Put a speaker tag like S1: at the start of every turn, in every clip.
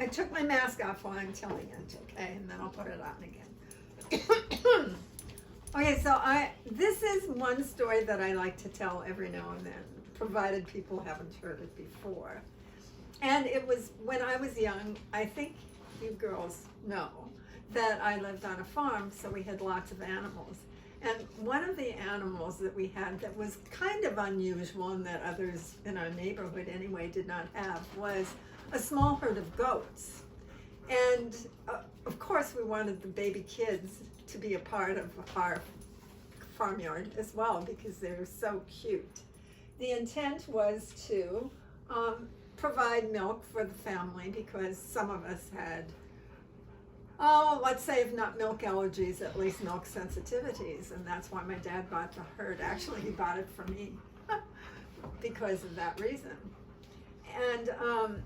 S1: took my mask off while I'm telling it, okay, and then I'll put it on again. Okay, so this is one story that I like to tell every now and then, provided people haven't heard it before. And it was when I was young. I think you girls know that I lived on a farm, so we had lots of animals. And one of the animals that we had that was kind of unusual and that others in our neighborhood anyway did not have was a small herd of goats. And of course we wanted the baby kids to be a part of our farmyard as well because they're so cute. The intent was to provide milk for the family because some of us had, let's say if not milk allergies, at least milk sensitivities, and that's why my dad bought the herd. Actually, he bought it for me because of that reason. And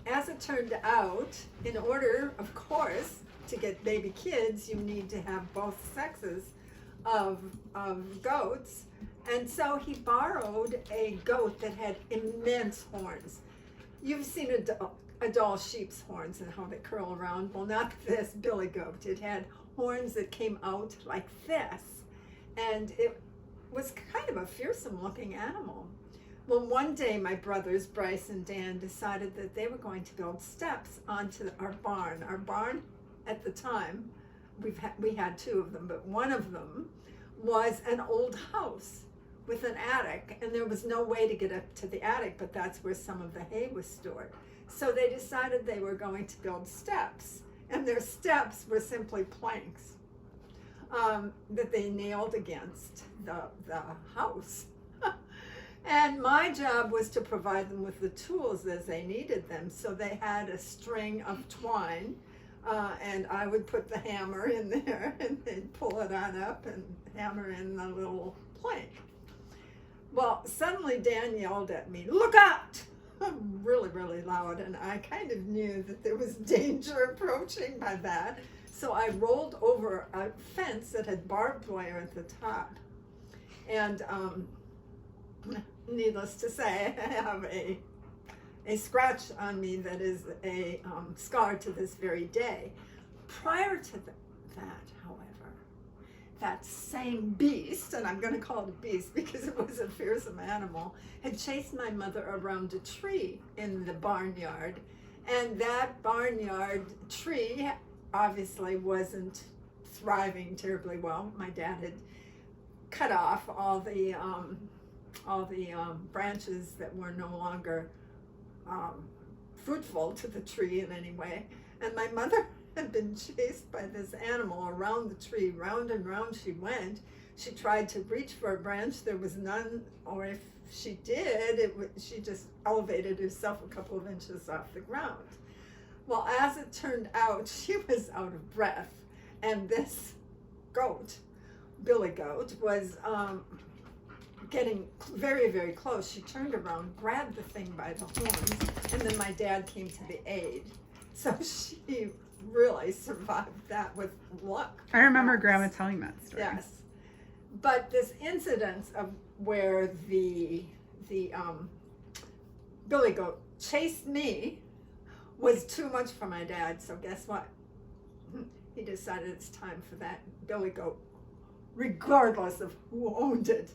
S1: as it turned out, in order, of course, to get baby kids, you need to have both sexes of goats. And so he borrowed a goat that had immense horns. You've seen a doll sheep's horns and how they curl around. Well, not this billy goat. It had horns that came out like this. And it was kind of a fearsome looking animal. Well, one day my brothers, Bryce and Dan, decided that they were going to build steps onto our barn. Our barn at the time, we had two of them, but one of them was an old house with an attic, and there was no way to get up to the attic, but that's where some of the hay was stored. So they decided they were going to build steps, and their steps were simply planks that they nailed against the house. And my job was to provide them with the tools as they needed them. So they had a string of twine, and I would put the hammer in there and they'd pull it on up and hammer in the little plank. Well, suddenly Dan yelled at me, "Look out!" really, really loud, and I kind of knew that there was danger approaching by that. So I rolled over a fence that had barbed wire at the top. And needless to say, I have a scratch on me that is a scar to this very day. Prior to that, however, that same beast, and I'm going to call it a beast because it was a fearsome animal, had chased my mother around a tree in the barnyard. And that barnyard tree obviously wasn't thriving terribly well. My dad had cut off all the branches that were no longer fruitful to the tree in any way. And my mother had been chased by this animal around the tree. Round and round she went. She tried to reach for a branch. There was none, or if she did, she just elevated herself a couple of inches off the ground. Well, as it turned out, she was out of breath. And this goat, billy goat, was getting very, very close. She turned around, grabbed the thing by the horns, and then my dad came to the aid. So she really survived that with luck.
S2: I remember Grandma telling that story.
S1: Yes. But this incident of where the billy goat chased me was too much for my dad. So guess what? He decided it's time for that billy goat, regardless of who owned it,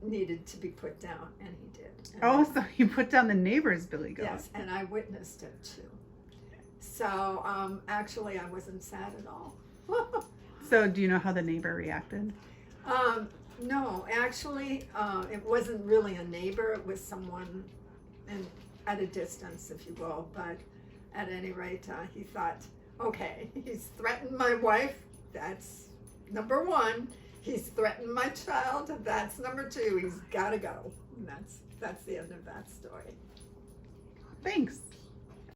S1: needed to be put down, and he did. And
S2: so you put down the neighbor's billy goat.
S1: yes, and I witnessed it too. So actually I wasn't sad at all.
S2: So do you know how the neighbor reacted?
S1: No, actually it wasn't really a neighbor. It was someone at a distance, if you will. But at any rate, he thought, okay, he's threatened my wife. That's number one. He's threatened my child. That's number two. He's got to go. And that's the end of that story.
S2: Thanks.